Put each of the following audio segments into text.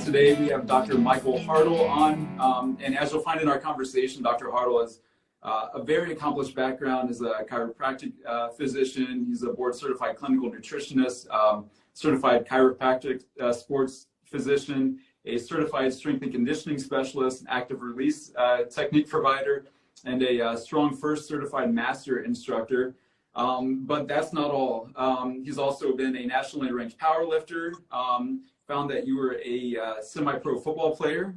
Today we have Dr. Michael Hartle on, and as you'll find in our conversation, Dr. Hartle has a very accomplished background as a chiropractic physician. He's a board-certified clinical nutritionist, certified chiropractic sports physician, a certified strength and conditioning specialist, active release technique provider, and a strong first certified master instructor. But that's not all. He's also been a nationally ranked power lifter. Found that you were a semi-pro football player,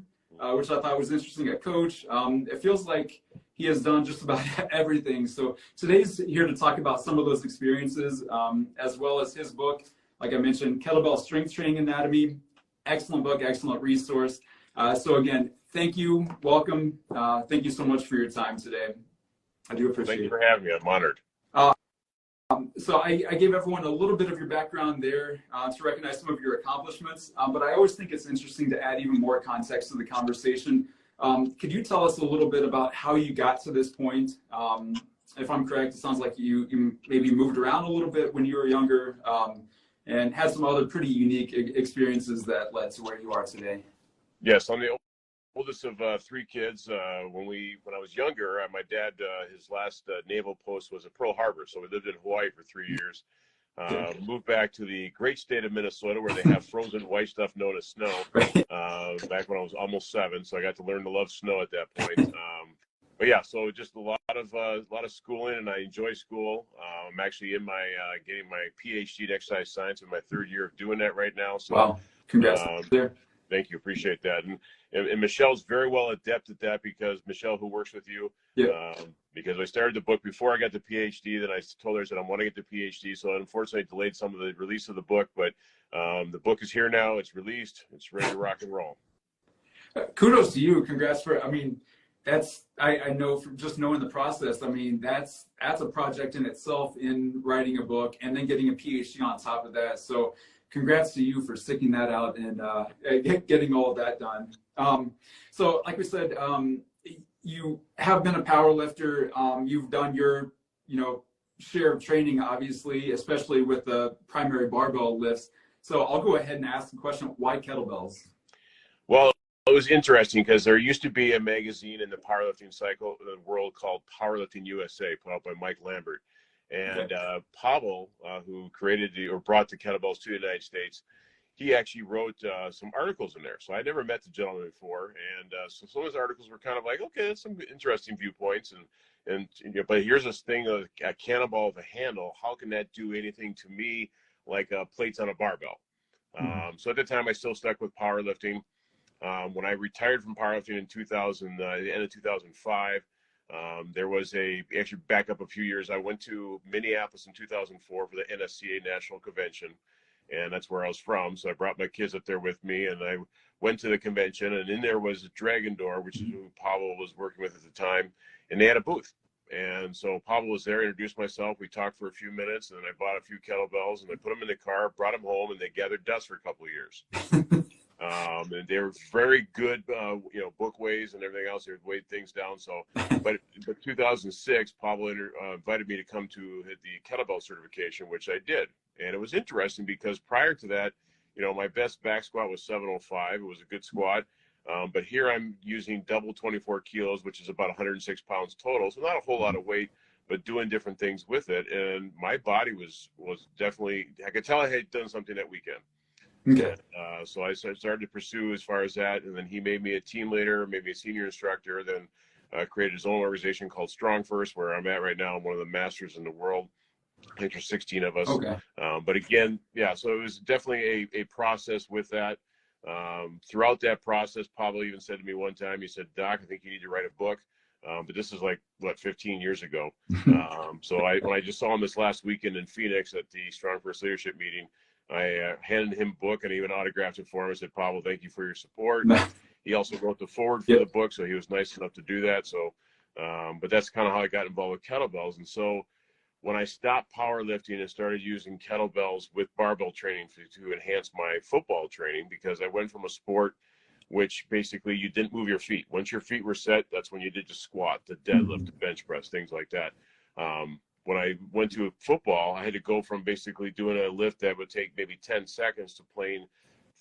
which I thought was interesting, a coach. It feels like he has done just about everything. So today's here to talk about some of those experiences, as well as his book, like I mentioned, Kettlebell Strength Training Anatomy. Excellent book, excellent resource. So again, thank you, welcome. Thank you so much for your time today. I do appreciate it. Thank you for having me. I'm honored. So I gave everyone a little bit of your background there to recognize some of your accomplishments, but I always think it's interesting to add even more context to the conversation. Could you tell us a little bit about how you got to this point? If I'm correct, it sounds like you maybe moved around a little bit when you were younger and had some other pretty unique experiences that led to where you are today. Yes, I'm the oldest of three kids. When I was younger, my dad, his last naval post was at Pearl Harbor, so we lived in Hawaii for 3 years. Moved back to the great state of Minnesota, where they have frozen white stuff known as snow. Back when I was almost 7, so I got to learn to love snow at that point. But yeah, so just a lot of schooling, and I enjoy school. I'm actually in my getting my PhD in exercise science in my 3rd year of doing that right now. So, wow, congrats there. Thank you, appreciate that. And Michelle's very well adept at that, because Michelle, who works with you, because I started the book before I got the PhD, then I told her, I said, I want to get the PhD. So unfortunately, I delayed some of the release of the book, but the book is here now. It's released. It's ready to rock and roll. Kudos to you. Congrats for, I mean, I know from just knowing the process, I mean, that's a project in itself, in writing a book and then getting a PhD on top of that. So congrats to you for sticking that out and getting all of that done. So like we said, you have been a power lifter. You've done your, share of training, obviously, especially with the primary barbell lifts. So I'll go ahead and ask the question, why kettlebells? Well, it was interesting because there used to be a magazine in the powerlifting world called Powerlifting USA, put out by Mike Lambert. And Pavel, who created or brought the kettlebells to the United States, he actually wrote some articles in there. So I never met the gentleman before, and so some of his articles were kind of like, okay, that's some interesting viewpoints, but here's this thing of a cannonball with a handle. How can that do anything to me like plates on a barbell? So at the time, I still stuck with powerlifting. When I retired from powerlifting in the end of 2005. There was actually back up a few years. I went to Minneapolis in 2004 for the NSCA National Convention, and that's where I was from. So I brought my kids up there with me, and I went to the convention, and in there was Dragon Door, which is who Pavel was working with at the time, and they had a booth. And so Pavel was there, introduced myself. We talked for a few minutes, and then I bought a few kettlebells, and I put them in the car, brought them home, and they gathered dust for a couple of years. And they were very good, bookways and everything else. They weighed things down. So, but 2006, Pavel invited me to come to the kettlebell certification, which I did. And it was interesting because prior to that, my best back squat was 705. It was a good squat. But here I'm using double 24 kilos, which is about 106 pounds total. So not a whole lot of weight, but doing different things with it. And my body was definitely, I could tell I had done something that weekend. Okay. So I started to pursue as far as that, and then he made me a team leader, made me a senior instructor, then created his own organization called Strong First, where I'm at right now. I'm one of the masters in the world. I think there's 16 of us. Okay. But again, so it was definitely a process with that. Throughout that process, Pavel even said to me one time, he said, "Doc, I think you need to write a book." But this is 15 years ago. So when I just saw him this last weekend in Phoenix at the Strong First Leadership meeting, I handed him a book and even autographed it for him. I said, "Pavel, thank you for your support." He also wrote the foreword for the book, so he was nice enough to do that. So, but that's kind of how I got involved with kettlebells. And so when I stopped powerlifting and started using kettlebells with barbell training to enhance my football training, because I went from a sport which basically you didn't move your feet. Once your feet were set, that's when you did the squat, the deadlift, the bench press, things like that. When I went to football, I had to go from basically doing a lift that would take maybe 10 seconds to playing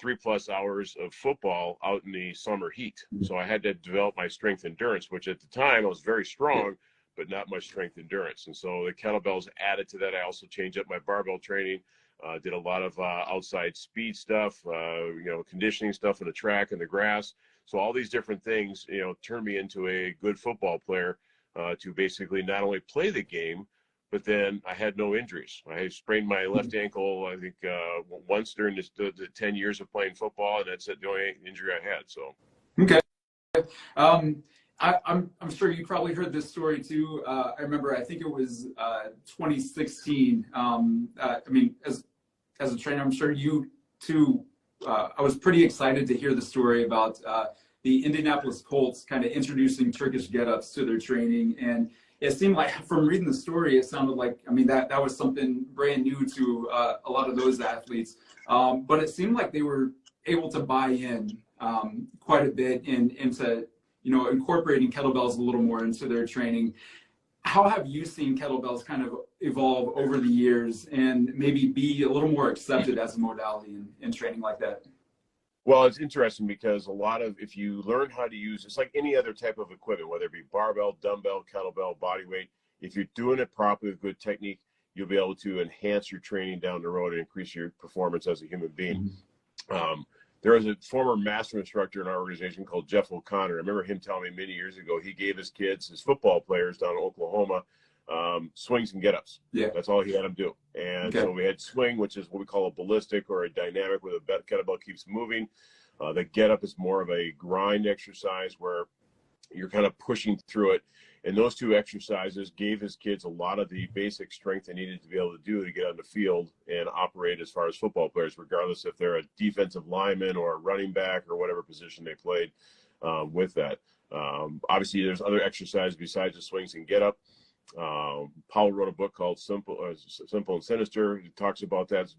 3+ hours of football out in the summer heat. So I had to develop my strength endurance, which at the time I was very strong, but not much strength endurance. And so the kettlebells added to that. I also changed up my barbell training, did a lot of outside speed stuff, conditioning stuff on the track and the grass. So all these different things, turned me into a good football player to basically not only play the game, but then I had no injuries. I sprained my left ankle, I think, once during the 10 years of playing football, and that's the only injury I had. So, okay. I'm sure you probably heard this story too. I remember, I think it was 2016. As a trainer, I'm sure you too. I was pretty excited to hear the story about the Indianapolis Colts kind of introducing Turkish get-ups to their training, and it seemed like, from reading the story, it sounded like, that was something brand new to a lot of those athletes. But it seemed like they were able to buy in quite a bit into, incorporating kettlebells a little more into their training. How have you seen kettlebells kind of evolve over the years and maybe be a little more accepted as a modality in training like that? Well, it's interesting because if you learn how to use, it's like any other type of equipment, whether it be barbell, dumbbell, kettlebell, body weight, if you're doing it properly with good technique, you'll be able to enhance your training down the road and increase your performance as a human being. There was a former master instructor in our organization called Jeff O'Connor. I remember him telling me many years ago, he gave his kids, his football players down in Oklahoma, swings and get-ups. Yeah. That's all he had them do. And so we had swing, which is what we call a ballistic or a dynamic, where the kettlebell keeps moving. The get-up is more of a grind exercise where you're kind of pushing through it. And those two exercises gave his kids a lot of the basic strength they needed to be able to do to get on the field and operate as far as football players, regardless if they're a defensive lineman or a running back or whatever position they played with that. Obviously, there's other exercises besides the swings and get-up. Pavel wrote a book called Simple and Sinister. He talks about that,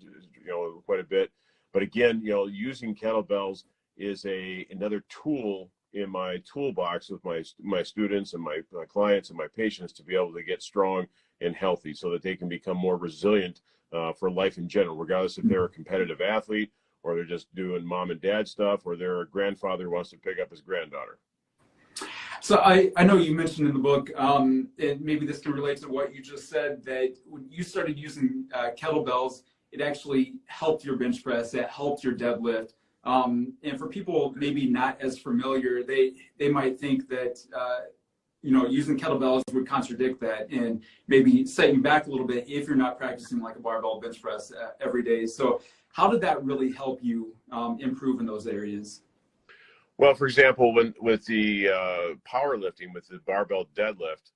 quite a bit. But again, using kettlebells is another tool in my toolbox with my students and my clients and my patients to be able to get strong and healthy so that they can become more resilient for life in general, regardless if they're a competitive athlete or they're just doing mom and dad stuff or they're a grandfather who wants to pick up his granddaughter. So I know you mentioned in the book, and maybe this can relate to what you just said, that when you started using kettlebells, it actually helped your bench press, it helped your deadlift. And for people maybe not as familiar, they might think that, using kettlebells would contradict that and maybe set you back a little bit if you're not practicing like a barbell bench press every day. So how did that really help you improve in those areas? Well, for example, with the powerlifting, with the barbell deadlift,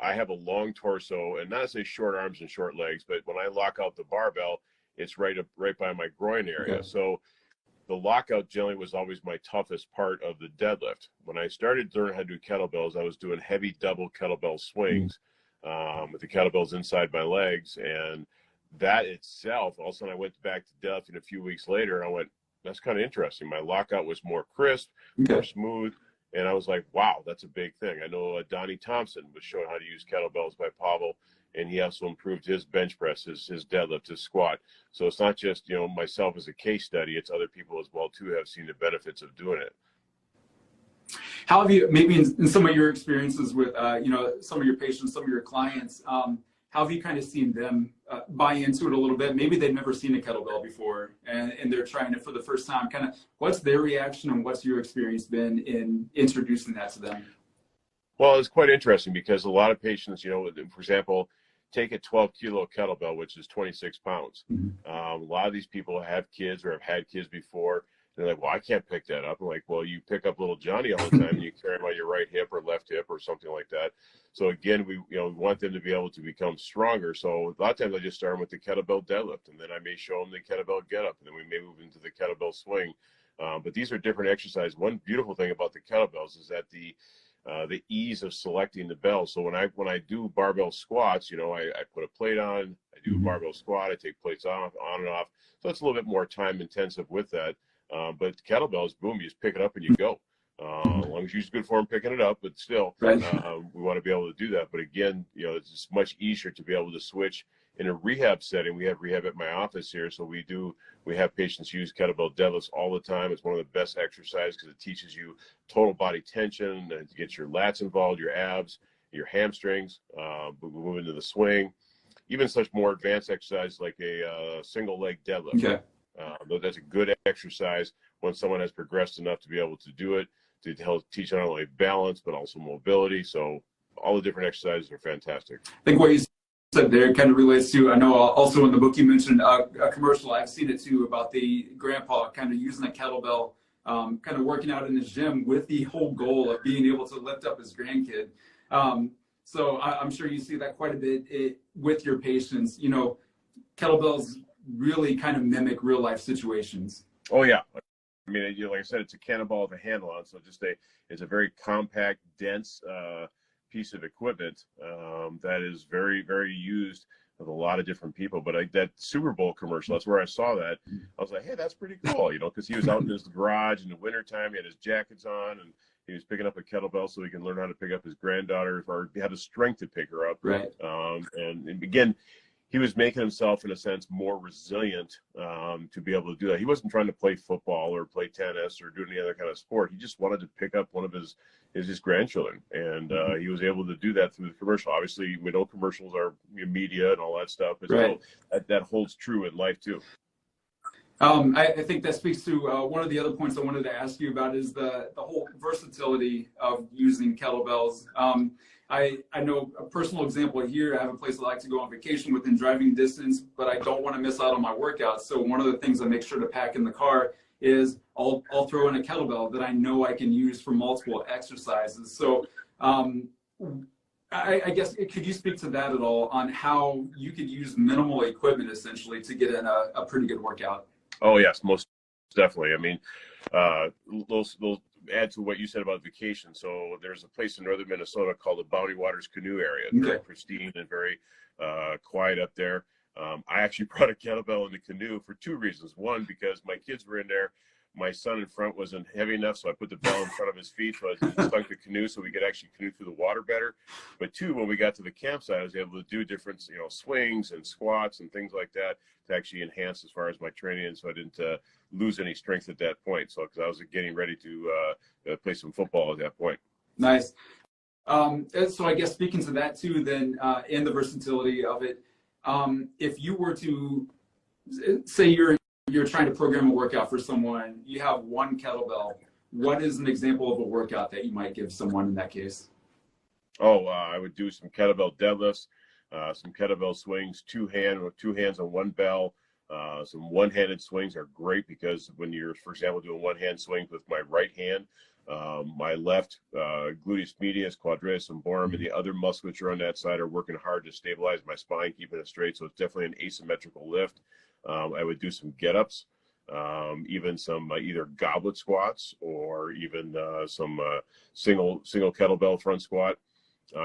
I have a long torso and not to say short arms and short legs, but when I lock out the barbell, it's right by my groin area. Okay. So the lockout generally was always my toughest part of the deadlift. When I started learning how to do kettlebells, I was doing heavy double kettlebell swings with the kettlebells inside my legs. And that itself, all of a sudden I went back to deadlifting a few weeks later, and I went, that's kind of interesting. My lockout was more crisp, more smooth. And I was like, wow, that's a big thing. I know Donnie Thompson was showing how to use kettlebells by Pavel, and he also improved his bench press, his deadlift, his squat. So it's not just, myself as a case study, it's other people as well, too, have seen the benefits of doing it. How have you, maybe in some of your experiences with, some of your patients, some of your clients, how have you kind of seen them buy into it a little bit? Maybe they've never seen a kettlebell before and they're trying it for the first time. Kind of what's their reaction and what's your experience been in introducing that to them? Well, it's quite interesting because a lot of patients, for example, take a 12-kilo kettlebell, which is 26 pounds. A lot of these people have kids or have had kids before. They're like, well, I can't pick that up. I'm like, well, you pick up little Johnny all the time and you carry him on your right hip or left hip or something like that. So again, we want them to be able to become stronger. So a lot of times I just start them with the kettlebell deadlift, and then I may show them the kettlebell get up, and then we may move into the kettlebell swing. But these are different exercises. One beautiful thing about the kettlebells is that the ease of selecting the bell. So when I do barbell squats, I put a plate on, I do a barbell squat, I take plates on and off. So it's a little bit more time intensive with that. But kettlebells, boom, you just pick it up and you go. As long as you use good form picking it up, but still, we want to be able to do that. But again, it's just much easier to be able to switch in a rehab setting. We have rehab at my office here, so we do We have patients use kettlebell deadlifts all the time. It's one of the best exercises because it teaches you total body tension, and gets your lats involved, your abs, your hamstrings. We move into the swing, even such more advanced exercise like a single leg deadlift. Okay. That's a good exercise when someone has progressed enough to be able to do it, to help teach not only balance but also mobility. So all the different exercises are fantastic. I think what you said there kind of relates to, I know also in the book you mentioned a commercial, I've seen it too, about the grandpa kind of using a kettlebell, kind of working out in his gym with the whole goal of being able to lift up his grandkid. So I'm sure you see that quite a bit with your patients. You know, kettlebells really kind of mimic real life situations. Oh yeah. I mean, like I said, it's a cannonball with a handle on, so it's a very compact, dense piece of equipment that is very, very used with a lot of different people. But that Super Bowl commercial, that's where I saw that. I was like, hey, that's pretty cool, you know, because he was out in his garage in the wintertime. He had his jackets on, and he was picking up a kettlebell so he can learn how to pick up his granddaughter, or had the strength to pick her up. Right. And again, he was making himself, in a sense, more resilient to be able to do that. He wasn't trying to play football or play tennis or do any other kind of sport. He just wanted to pick up one of his grandchildren, and he was able to do that through the commercial. Obviously, we know commercials are media and all that stuff, but right. Still, that holds true in life too. I think that speaks to one of the other points I wanted to ask you about is the whole versatility of using kettlebells. I know a personal example here. I have a place I like to go on vacation within driving distance, but I don't want to miss out on my workouts. So one of the things I make sure to pack in the car is I'll throw in a kettlebell that I know I can use for multiple exercises. So I guess, could you speak to that at all on how you could use minimal equipment essentially to get in a pretty good workout? Oh yes, most definitely. I mean, they'll add to what you said about vacation. So there's a place in northern Minnesota called the Bounty Waters Canoe Area. It's very pristine and very quiet up there. I actually brought a kettlebell in the canoe for two reasons. One, because my kids were in there. My son in front wasn't heavy enough, so I put the bell in front of his feet so I stunk the canoe so we could actually canoe through the water better. But two, when we got to the campsite, I was able to do different, swings and squats and things like that to actually enhance as far as my training, and so I didn't lose any strength at that point. So because I was getting ready to play some football at that point. Nice. So I guess speaking to that too, then, and the versatility of it, if you were to say you're trying to program a workout for someone, you have one kettlebell, what is an example of a workout that you might give someone in that case? I would do some kettlebell deadlifts, some kettlebell swings, two hands on one bell. Some one-handed swings are great because when you're, for example, doing one-hand swings with my right hand, my left gluteus medius, quadratus lumborum, and the other musculature on that side are working hard to stabilize my spine, keeping it straight. So it's definitely an asymmetrical lift. I would do some get-ups, even some either goblet squats or even some single kettlebell front squat,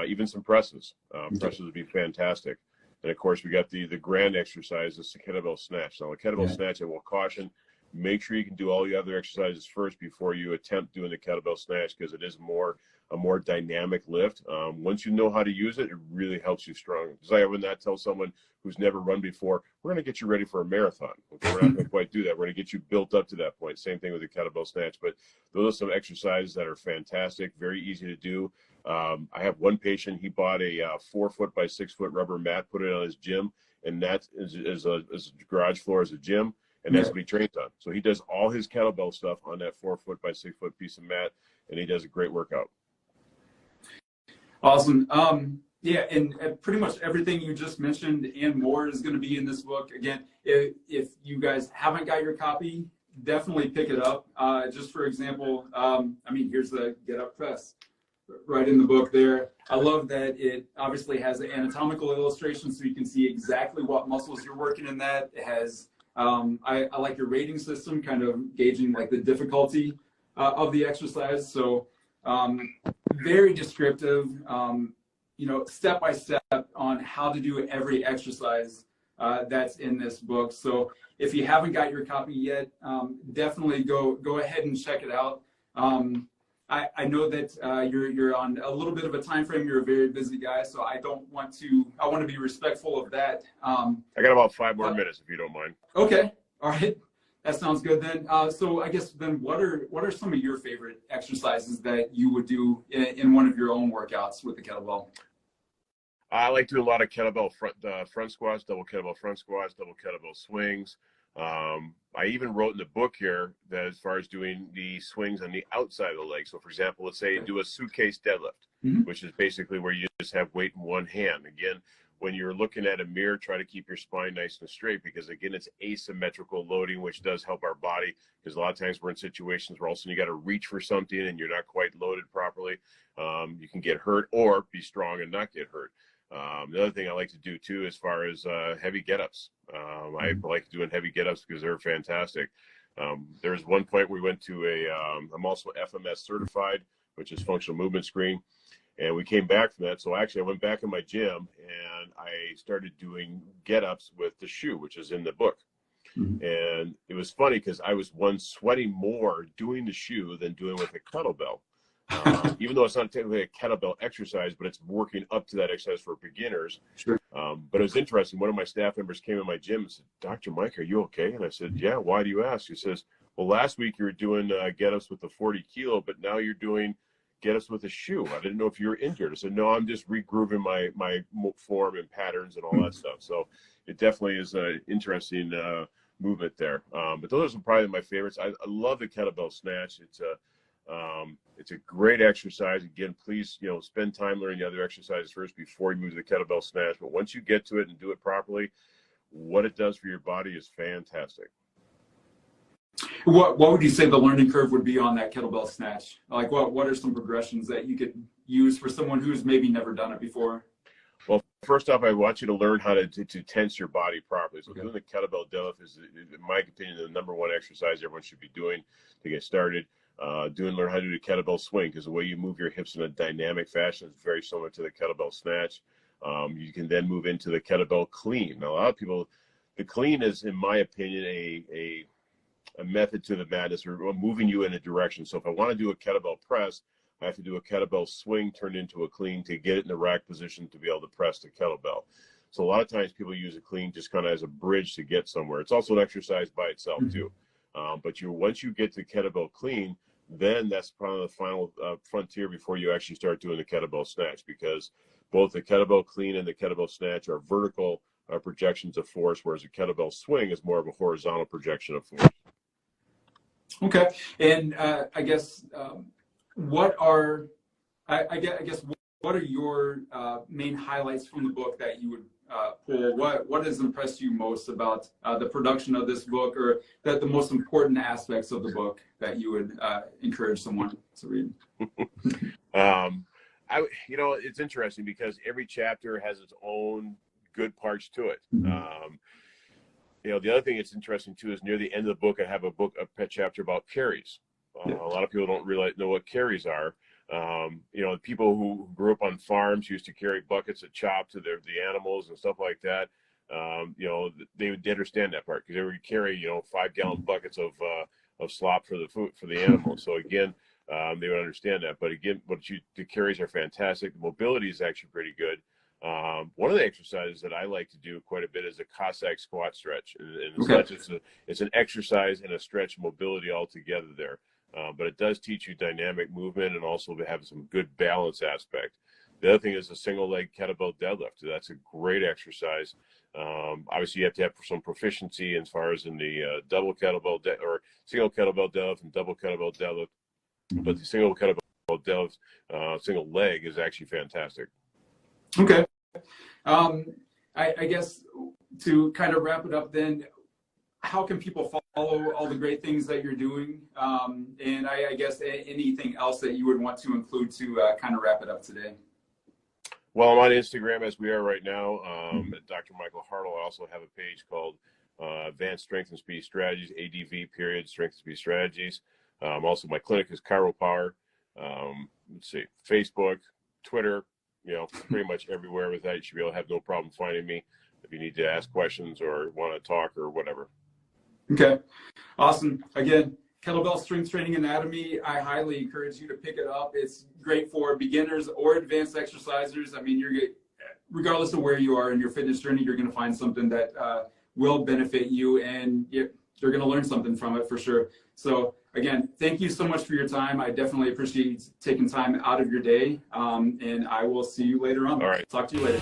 even some presses. Presses would be fantastic. And of course, we got the grand exercise, the kettlebell snatch. Now, a kettlebell snatch, I will caution, make sure you can do all the other exercises first before you attempt doing the kettlebell snatch, because it is a more dynamic lift. Once you know how to use it, it really helps you strong. Because I would not tell someone who's never run before, we're going to get you ready for a marathon. Okay, we're not going to quite do that. We're going to get you built up to that point. Same thing with the kettlebell snatch. But those are some exercises that are fantastic, very easy to do. I have one patient, he bought a 4 foot by 6 foot rubber mat, put it on his gym, and that is a garage floor as a gym. And that's what he trains on. So he does all his kettlebell stuff on that 4 foot by 6 foot piece of mat, and he does a great workout. Awesome. Yeah, and pretty much everything you just mentioned and more is going to be in this book. Again, if you guys haven't got your copy, definitely pick it up. Just for example, here's the Get Up Press right in the book there. I love that it obviously has an anatomical illustration so you can see exactly what muscles you're working in that. It has I like your rating system, kind of gauging like the difficulty of the exercise. So very descriptive, step by step on how to do every exercise that's in this book. So if you haven't got your copy yet, definitely go ahead and check it out. I know that you're on a little bit of a time frame. You're a very busy guy, so I want to be respectful of that. I got about 5 more minutes if you don't mind. Okay. All right. That sounds good then. So I guess then what are some of your favorite exercises that you would do in one of your own workouts with the kettlebell? I like doing a lot of kettlebell front squats, double kettlebell front squats, double kettlebell swings. I even wrote in the book here that as far as doing the swings on the outside of the leg. So for example, let's say you do a suitcase deadlift, which is basically where you just have weight in one hand. Again, when you're looking at a mirror, try to keep your spine nice and straight, because again, it's asymmetrical loading, which does help our body, because a lot of times we're in situations where all of a sudden you got to reach for something and you're not quite loaded properly. You can get hurt or be strong and not get hurt. The other thing I like to do too, as far as heavy get-ups, I like doing heavy get-ups because they're fantastic. There's one point we went to I'm also FMS certified, which is functional movement screen. And we came back from that. So actually I went back in my gym and I started doing get-ups with the shoe, which is in the book. And it was funny because I was sweating more doing the shoe than doing with a kettlebell. Even though it's not technically a kettlebell exercise, but it's working up to that exercise for beginners. Sure. But it was interesting. One of my staff members came in my gym and said, "Dr. Mike, are you okay?" And I said, "Yeah, why do you ask?" He says, "Well, last week you were doing get-ups with the 40 kilo, but now you're doing get-ups with a shoe. I didn't know if you were injured." I said, "No, I'm just regrooving my form and patterns and all that stuff." So it definitely is an interesting movement there. But those are probably my favorites. I love the kettlebell snatch. It's a great exercise. Again, please, spend time learning the other exercises first before you move to the kettlebell snatch. But once you get to it and do it properly, what it does for your body is fantastic. What would you say the learning curve would be on that kettlebell snatch? Like what are some progressions that you could use for someone who's maybe never done it before? Well, first off, I want you to learn how to tense your body properly. So doing the kettlebell deadlift is, in my opinion, the number one exercise everyone should be doing to get started. Learn how to do the kettlebell swing, because the way you move your hips in a dynamic fashion is very similar to the kettlebell snatch. You can then move into the kettlebell clean. Now, a lot of people, the clean is, in my opinion, a method to the madness, or moving you in a direction. So if I want to do a kettlebell press, I have to do a kettlebell swing turned into a clean to get it in the rack position to be able to press the kettlebell. So a lot of times people use a clean just kind of as a bridge to get somewhere. It's also an exercise by itself too. But once you get to kettlebell clean, then that's probably the final frontier before you actually start doing the kettlebell snatch, because both the kettlebell clean and the kettlebell snatch are vertical projections of force, whereas a kettlebell swing is more of a horizontal projection of force. Okay, and I guess what are your main highlights from the book that you would pull? What has impressed you most about the production of this book, or that the most important aspects of the book that you would encourage someone to read? It's interesting because every chapter has its own good parts to it. The other thing that's interesting too is near the end of the book, I have a chapter about carries. A lot of people don't know what carries are. People who grew up on farms used to carry buckets of chop to the animals and stuff like that. They would understand that part, because they would carry 5-gallon buckets of slop for the animals. So again, they would understand that. But again, the carries are fantastic. The mobility is actually pretty good. One of the exercises that I like to do quite a bit is a Cossack squat stretch. And it's not just it's an exercise and a stretch mobility all together there. But it does teach you dynamic movement and also to have some good balance aspect. The other thing is a single leg kettlebell deadlift. That's a great exercise. Obviously, you have to have some proficiency as far as in the double kettlebell or single kettlebell deadlift and double kettlebell deadlift. But the single kettlebell deadlift, single leg, is actually fantastic. Okay. I guess to kind of wrap it up then, how can people follow all the great things that you're doing? And I guess anything else that you would want to include to kind of wrap it up today? Well, I'm on Instagram as we are right now, at Dr. Michael Hartle. I also have a page called Advanced Strength and Speed Strategies, ADV period, Strength and Speed Strategies. Also, my clinic is Chiro Power. Let's see, Facebook, Twitter, pretty much everywhere with that. You should be able to have no problem finding me if you need to ask questions or want to talk or whatever. Okay, awesome. Again, Kettlebell Strength Training Anatomy, I highly encourage you to pick it up. It's great for beginners or advanced exercisers. I mean, regardless of where you are in your fitness journey, you're going to find something that will benefit you. And they're going to learn something from it for sure. So again, thank you so much for your time. I definitely appreciate taking time out of your day. And I will see you later on. All right. Talk to you later.